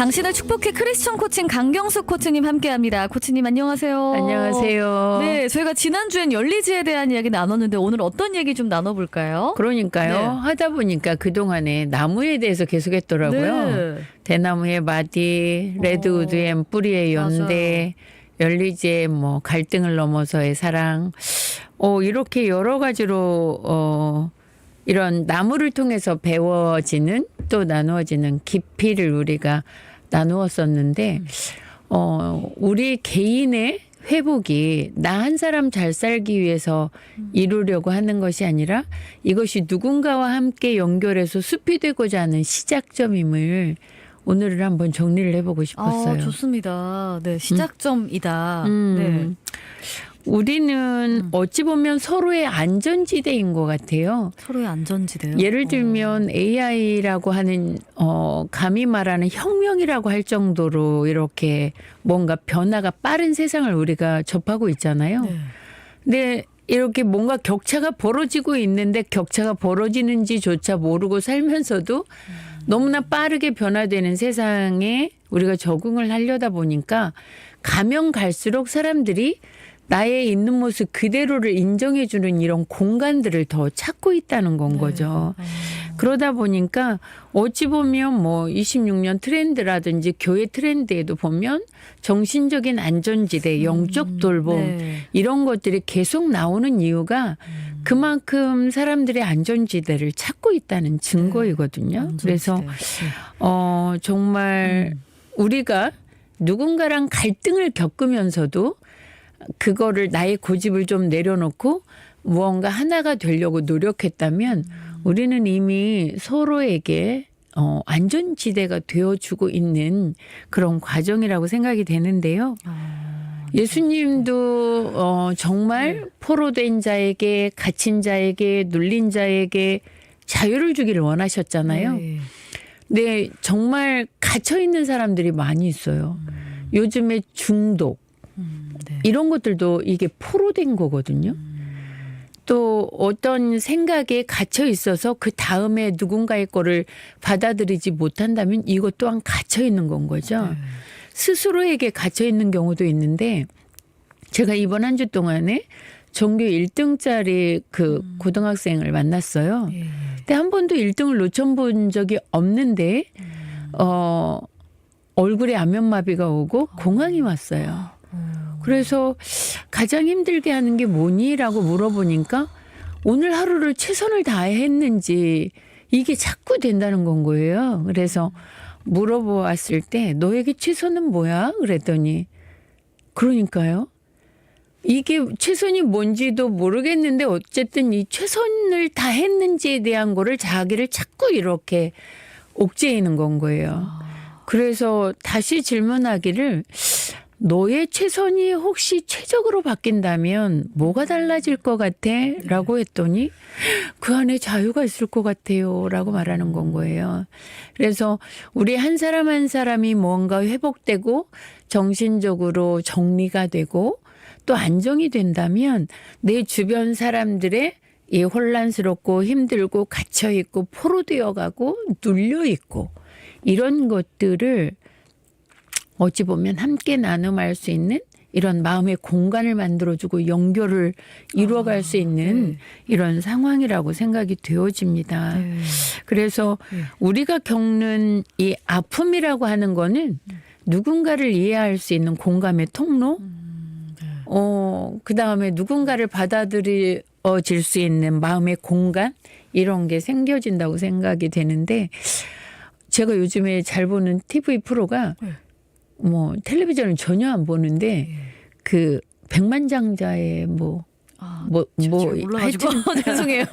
당신을 축복해 크리스천 코칭 강경숙 코치님 함께합니다. 코치님 안녕하세요. 안녕하세요. 네, 저희가 지난주엔 열리지에 대한 이야기 나눴는데 오늘 어떤 얘기 좀 나눠볼까요? 그러니까요. 네. 하다 보니까 그동안에 나무에 대해서 계속 했더라고요. 네. 대나무의 마디, 레드우드의 뿌리의 연대, 열리지의 뭐 갈등을 넘어서의 사랑. 이렇게 여러 가지로 이런 나무를 통해서 배워지는 또 나누어지는 깊이를 우리가 나누었었는데 우리 개인의 회복이 나 한 사람 잘 살기 위해서 이루려고 하는 것이 아니라 이것이 누군가와 함께 연결해서 숲이 되고자 하는 시작점임을 오늘을 한번 정리를 해보고 싶었어요. 좋습니다. 네, 시작점이다. 네. 우리는 어찌 보면 서로의 안전지대인 것 같아요. 서로의 안전지대요. 예를 들면 AI라고 하는 감히 말하는 혁명이라고 할 정도로 이렇게 뭔가 변화가 빠른 세상을 우리가 접하고 있잖아요. 네. 근데 이렇게 뭔가 격차가 벌어지고 있는데 격차가 벌어지는지조차 모르고 살면서도 너무나 빠르게 변화되는 세상에 우리가 적응을 하려다 보니까 가면 갈수록 사람들이 나의 있는 모습 그대로를 인정해주는 이런 공간들을 더 찾고 있다는 건 거죠. 그러다 보니까 어찌 보면 뭐 26년 트렌드라든지 교회 트렌드에도 보면 정신적인 안전지대, 영적 돌봄 네. 이런 것들이 계속 나오는 이유가 그만큼 사람들의 안전지대를 찾고 있다는 증거이거든요. 그래서 정말 우리가 누군가랑 갈등을 겪으면서도 그거를 나의 고집을 좀 내려놓고 무언가 하나가 되려고 노력했다면 우리는 이미 서로에게 안전지대가 되어주고 있는 그런 과정이라고 생각이 되는데요. 예수님도 정말 포로된 자에게 갇힌 자에게 눌린 자에게 자유를 주기를 원하셨잖아요. 네. 근데 정말 갇혀있는 사람들이 많이 있어요. 요즘에 중독. 네. 이런 것들도 이게 포로된 거거든요. 또 어떤 생각에 갇혀 있어서 그 다음에 누군가의 거를 받아들이지 못한다면 이것 또한 갇혀 있는 건 거죠. 네. 스스로에게 갇혀 있는 경우도 있는데 제가 이번 한 주 동안에 전교 1등짜리 그 고등학생을 만났어요. 예. 근데 한 번도 1등을 놓쳐본 적이 없는데 얼굴에 안면마비가 오고 공황이 왔어요. 그래서 가장 힘들게 하는 게 뭐니라고 물어보니까 오늘 하루를 최선을 다했는지 이게 자꾸 된다는 건 거예요. 그래서 물어보았을 때 너에게 최선은 뭐야? 그랬더니 그러니까요. 이게 최선이 뭔지도 모르겠는데 어쨌든 이 최선을 다했는지에 대한 거를 자기를 자꾸 이렇게 옥죄이는 건 거예요. 그래서 다시 질문하기를 너의 최선이 혹시 최적으로 바뀐다면 뭐가 달라질 것 같아? 라고 했더니 그 안에 자유가 있을 것 같아요. 라고 말하는 건 거예요. 그래서 우리 한 사람 한 사람이 뭔가 회복되고 정신적으로 정리가 되고 또 안정이 된다면 내 주변 사람들의 이 혼란스럽고 힘들고 갇혀있고 포로되어가고 눌려있고 이런 것들을 어찌 보면 함께 나눔할 수 있는 이런 마음의 공간을 만들어주고 연결을 이루어갈 수 있는 이런 상황이라고 생각이 되어집니다. 네. 그래서 우리가 겪는 이 아픔이라고 하는 거는 누군가를 이해할 수 있는 공감의 통로, 그다음에 누군가를 받아들여질 수 있는 마음의 공간 이런 게 생겨진다고 생각이 되는데 제가 요즘에 잘 보는 TV 프로가 뭐 텔레비전을 전혀 안 보는데 그 백만장자의 몰라가지고 죄송해요.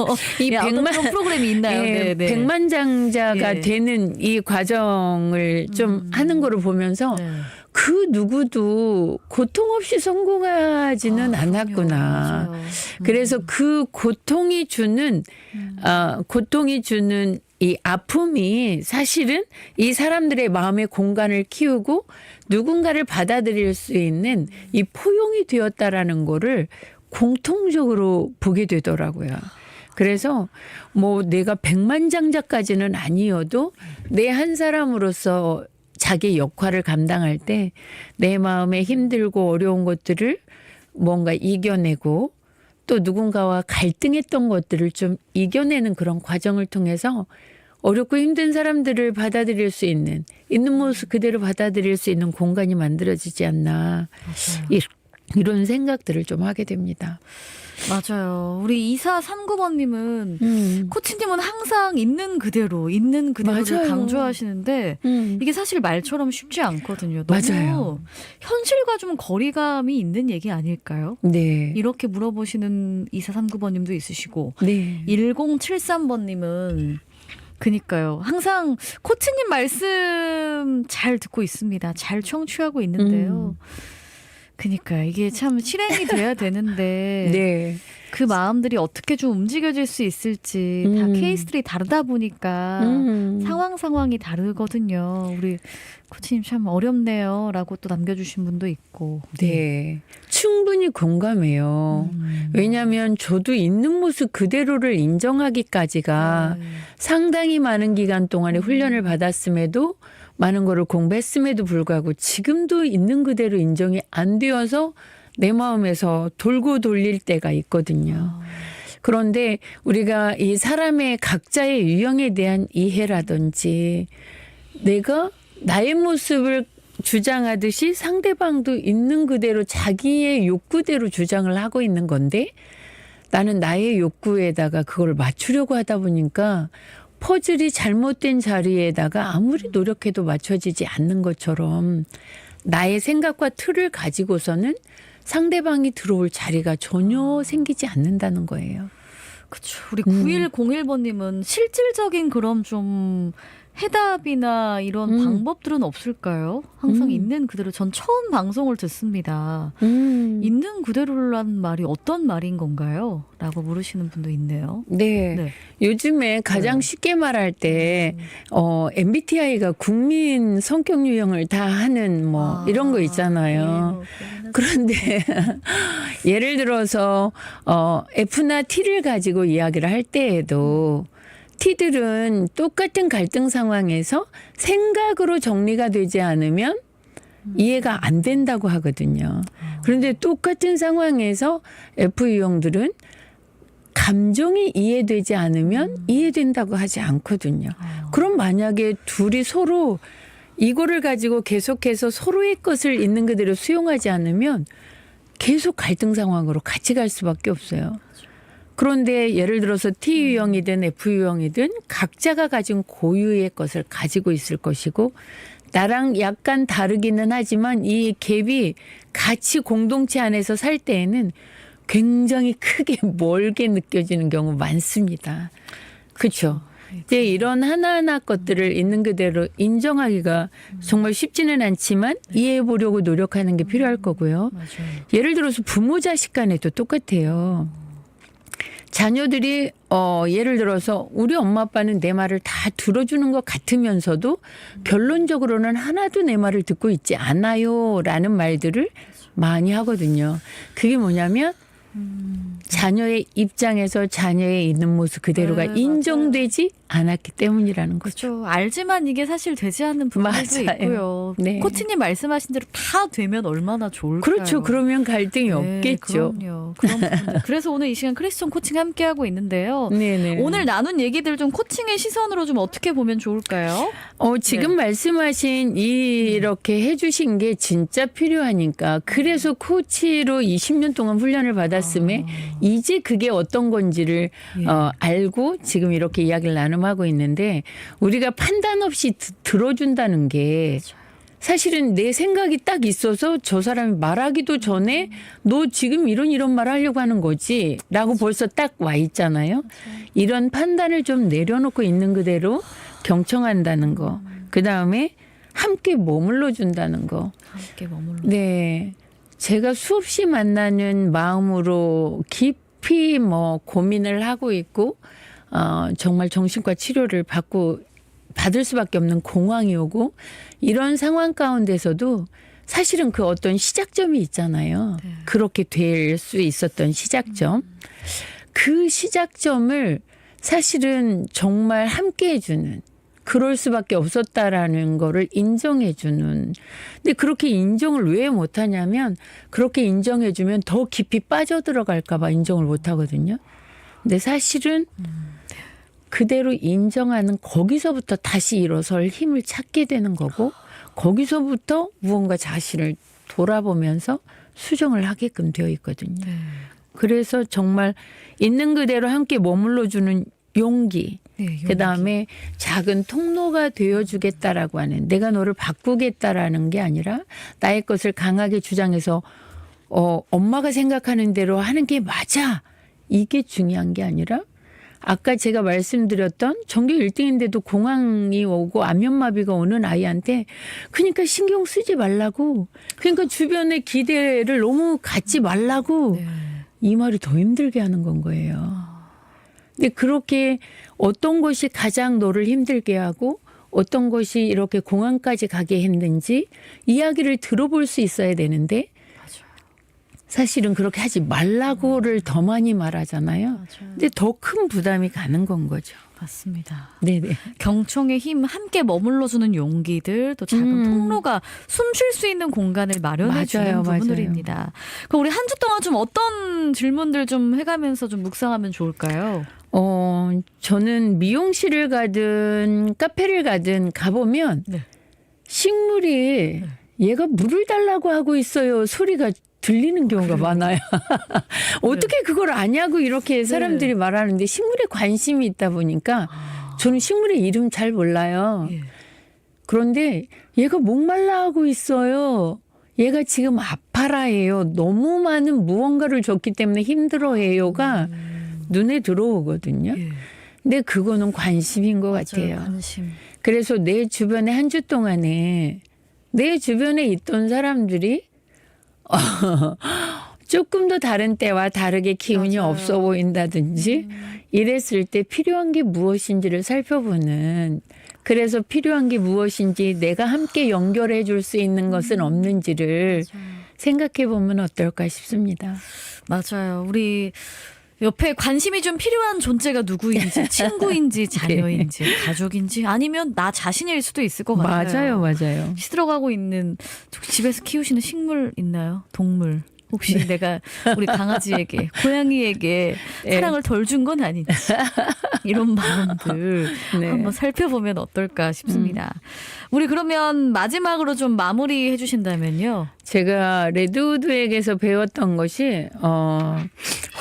이 어떤 그런 프로그램이 있나요? 네, 네. 백만장자가 예. 되는 이 과정을 좀 하는 거를 보면서 네. 그 누구도 고통 없이 성공하지는 않았구나. 맞아요. 그래서 그 고통이 주는 이 아픔이 사실은 이 사람들의 마음의 공간을 키우고 누군가를 받아들일 수 있는 이 포용이 되었다라는 거를 공통적으로 보게 되더라고요. 그래서 뭐 내가 백만장자까지는 아니어도 내 한 사람으로서 자기 역할을 감당할 때 내 마음에 힘들고 어려운 것들을 뭔가 이겨내고 또 누군가와 갈등했던 것들을 좀 이겨내는 그런 과정을 통해서 어렵고 힘든 사람들을 받아들일 수 있는 모습 그대로 받아들일 수 있는 공간이 만들어지지 않나 이런 생각들을 좀 하게 됩니다. 맞아요. 우리 2439번님은 코치님은 항상 있는 그대로를 맞아요. 강조하시는데 이게 사실 말처럼 쉽지 않거든요. 너무 맞아요. 현실과 좀 거리감이 있는 얘기 아닐까요? 네. 이렇게 물어보시는 2439번님도 있으시고 네. 1073번님은 그니까요. 항상 코치님 말씀 잘 듣고 있습니다. 잘 청취하고 있는데요. 그니까요. 이게 참 실행이 돼야 되는데 네. 그 마음들이 어떻게 좀 움직여질 수 있을지 다 케이스들이 다르다 보니까 상황이 다르거든요. 우리 코치님 참 어렵네요 라고 또 남겨주신 분도 있고. 네. 충분히 공감해요. 왜냐하면 저도 있는 모습 그대로를 인정하기까지가 상당히 많은 기간 동안에 훈련을 받았음에도 많은 거를 공부했음에도 불구하고 지금도 있는 그대로 인정이 안 되어서 내 마음에서 돌고 돌릴 때가 있거든요. 그런데 우리가 이 사람의 각자의 유형에 대한 이해라든지 내가 나의 모습을 주장하듯이 상대방도 있는 그대로 자기의 욕구대로 주장을 하고 있는 건데 나는 나의 욕구에다가 그걸 맞추려고 하다 보니까 퍼즐이 잘못된 자리에다가 아무리 노력해도 맞춰지지 않는 것처럼 나의 생각과 틀을 가지고서는 상대방이 들어올 자리가 전혀 생기지 않는다는 거예요. 그렇죠. 우리 9101번님은 실질적인 그런 좀 해답이나 이런 방법들은 없을까요? 항상 있는 그대로 전 처음 방송을 듣습니다. 있는 그대로란 말이 어떤 말인 건가요? 라고 물으시는 분도 있네요. 네. 네. 요즘에 가장 쉽게 말할 때 MBTI가 국민 성격 유형을 다 하는 뭐 이런 거 있잖아요. 그런데 예를 들어서 F나 T를 가지고 이야기를 할 때에도 T들은 똑같은 갈등 상황에서 생각으로 정리가 되지 않으면 이해가 안 된다고 하거든요. 그런데 똑같은 상황에서 F 유형들은 감정이 이해되지 않으면 이해된다고 하지 않거든요. 그럼 만약에 둘이 서로 이거를 가지고 계속해서 서로의 것을 있는 그대로 수용하지 않으면 계속 갈등 상황으로 같이 갈 수밖에 없어요. 그런데 예를 들어서 T 유형이든 F 유형이든 각자가 가진 고유의 것을 가지고 있을 것이고 나랑 약간 다르기는 하지만 이 갭이 같이 공동체 안에서 살 때에는 굉장히 크게 멀게 느껴지는 경우 많습니다. 그렇죠. 이제 이런 하나하나 것들을 있는 그대로 인정하기가 정말 쉽지는 않지만 이해해 보려고 노력하는 게 필요할 거고요. 맞아요. 예를 들어서 부모 자식 간에도 똑같아요. 자녀들이 예를 들어서 우리 엄마 아빠는 내 말을 다 들어주는 것 같으면서도 결론적으로는 하나도 내 말을 듣고 있지 않아요 라는 말들을 많이 하거든요. 그게 뭐냐면 자녀의 입장에서 자녀의 있는 모습 그대로가 네, 인정되지 않았기 때문이라는 거죠. 그렇죠. 알지만 이게 사실 되지 않는 부분도 맞아요. 있고요. 네. 코치님 말씀하신 대로 다 되면 얼마나 좋을까요? 그렇죠. 그러면 갈등이 네, 없겠죠. 그럼요. 그런 부분들. 그래서 오늘 이 시간 크리스천 코칭 함께하고 있는데요. 네네. 오늘 나눈 얘기들 좀 코칭의 시선으로 좀 어떻게 보면 좋을까요? 지금 말씀하신 이렇게 해주신 게 진짜 필요하니까 그래서 코치로 20년 동안 훈련을 받았음에 이제 그게 어떤 건지를 알고 지금 이렇게 이야기를 나눔하고 있는데 우리가 판단 없이 들어준다는 게 사실은 내 생각이 딱 있어서 저 사람이 말하기도 전에 너 지금 이런 말 하려고 하는 거지 라고 벌써 딱 와 있잖아요. 이런 판단을 좀 내려놓고 있는 그대로 경청한다는 거. 그다음에 함께 머물러 준다는 거. 함께 머물러. 네. 제가 수없이 만나는 마음으로 깊이 고민을 하고 있고 정말 정신과 치료를 받을 수밖에 없는 공황이 오고 이런 상황 가운데서도 사실은 그 어떤 시작점이 있잖아요. 네. 그렇게 될 수 있었던 시작점. 그 시작점을 사실은 정말 함께 해주는 그럴 수밖에 없었다라는 거를 인정해주는. 근데 그렇게 인정을 왜 못하냐면 그렇게 인정해주면 더 깊이 빠져들어갈까 봐 인정을 못하거든요. 근데 사실은 그대로 인정하는 거기서부터 다시 일어설 힘을 찾게 되는 거고 거기서부터 무언가 자신을 돌아보면서 수정을 하게끔 되어 있거든요. 네. 그래서 정말 있는 그대로 함께 머물러주는 용기. 네, 용기. 그다음에 작은 통로가 되어주겠다라고 하는 내가 너를 바꾸겠다라는 게 아니라 나의 것을 강하게 주장해서 엄마가 생각하는 대로 하는 게 맞아. 이게 중요한 게 아니라 아까 제가 말씀드렸던 전교 1등인데도 공황이 오고 안면마비가 오는 아이한테 그러니까 신경 쓰지 말라고 그러니까 주변의 기대를 너무 갖지 말라고 네. 이 말이 더 힘들게 하는 건 거예요. 근데 그렇게 어떤 것이 가장 너를 힘들게 하고 어떤 것이 이렇게 공황까지 가게 했는지 이야기를 들어볼 수 있어야 되는데 사실은 그렇게 하지 말라고를 더 많이 말하잖아요. 맞아요. 근데 더 큰 부담이 가는 건 거죠. 맞습니다. 네네. 경청의 힘, 함께 머물러주는 용기들, 또 작은 통로가 숨 쉴 수 있는 공간을 마련해 주는 맞아요, 부분들입니다. 그럼 우리 한 주 동안 좀 어떤 질문들 좀 해가면서 좀 묵상하면 좋을까요? 저는 미용실을 가든 카페를 가든 가보면 네. 식물이 얘가 물을 달라고 하고 있어요. 소리가 들리는 경우가 많아요. 어떻게 그걸 아냐고 이렇게 사람들이 말하는데 식물에 관심이 있다 보니까 저는 식물의 이름 잘 몰라요. 예. 그런데 얘가 목말라 하고 있어요. 얘가 지금 아파라해요. 너무 많은 무언가를 줬기 때문에 힘들어해요가 눈에 들어오거든요. 예. 근데 그거는 관심인 것 같아요. 관심. 그래서 내 주변에 한 주 동안에 내 주변에 있던 사람들이 조금 더 다른 때와 다르게 기운이 맞아요. 없어 보인다든지 이랬을 때 필요한 게 무엇인지를 살펴보는 그래서 필요한 게 무엇인지 내가 함께 연결해 줄 수 있는 것은 없는지를 생각해 보면 어떨까 싶습니다. 맞아요. 우리 옆에 관심이 좀 필요한 존재가 누구인지, 친구인지, 자녀인지, 가족인지, 아니면 나 자신일 수도 있을 것 같아요. 맞아요. 시들어가고 있는 집에서 키우시는 식물 있나요? 동물. 혹시 내가 우리 강아지에게, 고양이에게 사랑을 덜 준 건 아닌지 이런 마음들 네. 한번 살펴보면 어떨까 싶습니다. 우리 그러면 마지막으로 좀 마무리해 주신다면요. 제가 레드우드에게서 배웠던 것이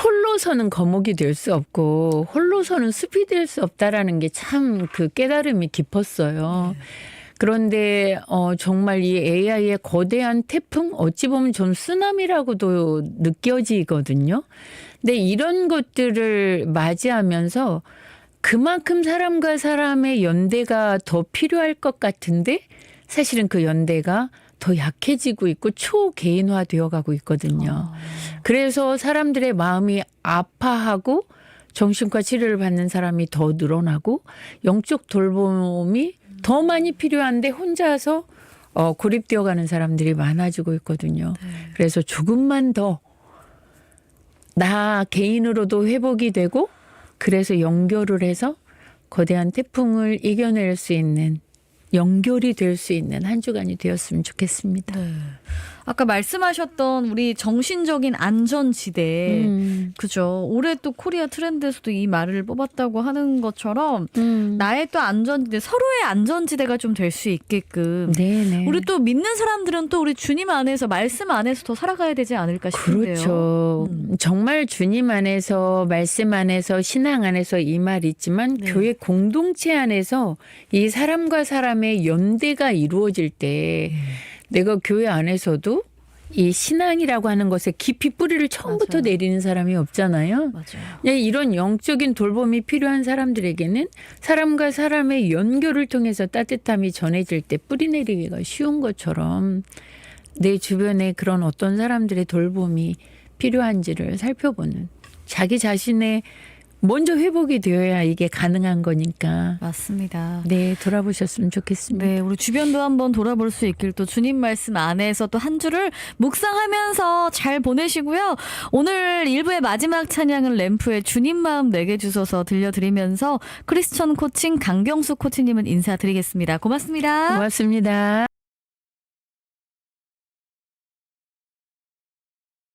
홀로서는 거목이 될 수 없고 홀로서는 숲이 될 수 없다라는 게 참 그 깨달음이 깊었어요. 그런데 정말 이 AI의 거대한 태풍 어찌 보면 전 쓰나미라고도 느껴지거든요. 근데 이런 것들을 맞이하면서 그만큼 사람과 사람의 연대가 더 필요할 것 같은데 사실은 그 연대가 더 약해지고 있고 초개인화되어 가고 있거든요. 그래서 사람들의 마음이 아파하고 정신과 치료를 받는 사람이 더 늘어나고 영적 돌봄이 더 많이 필요한데 혼자서 고립되어 가는 사람들이 많아지고 있거든요. 그래서 조금만 더 나 개인으로도 회복이 되고 그래서 연결을 해서 거대한 태풍을 이겨낼 수 있는 연결이 될 수 있는 한 주간이 되었으면 좋겠습니다. 네. 아까 말씀하셨던 우리 정신적인 안전지대, 그죠? 올해 또 코리아 트렌드에서도 이 말을 뽑았다고 하는 것처럼 나의 또 안전지대, 서로의 안전지대가 좀 될 수 있게끔. 네네. 우리 또 믿는 사람들은 또 우리 주님 안에서, 말씀 안에서 더 살아가야 되지 않을까 싶은데요. 그렇죠. 정말 주님 안에서 말씀 안에서 신앙 안에서 이 말이 있지만 교회 공동체 안에서 이 사람과 사람의 연대가 이루어질 때 내가 교회 안에서도 이 신앙이라고 하는 것에 깊이 뿌리를 처음부터 맞아요. 내리는 사람이 없잖아요. 맞아요. 이런 영적인 돌봄이 필요한 사람들에게는 사람과 사람의 연결을 통해서 따뜻함이 전해질 때 뿌리 내리기가 쉬운 것처럼 내 주변에 그런 어떤 사람들의 돌봄이 필요한지를 살펴보는 자기 자신의 먼저 회복이 되어야 이게 가능한 거니까. 맞습니다. 네, 돌아보셨으면 좋겠습니다. 네, 우리 주변도 한번 돌아볼 수 있길 또 주님 말씀 안에서 또 한 주를 묵상하면서 잘 보내시고요. 오늘 1부의 마지막 찬양은 램프의 주님 마음 내게 주소서 들려드리면서 크리스천 코칭 강경수 코치님은 인사드리겠습니다. 고맙습니다. 고맙습니다.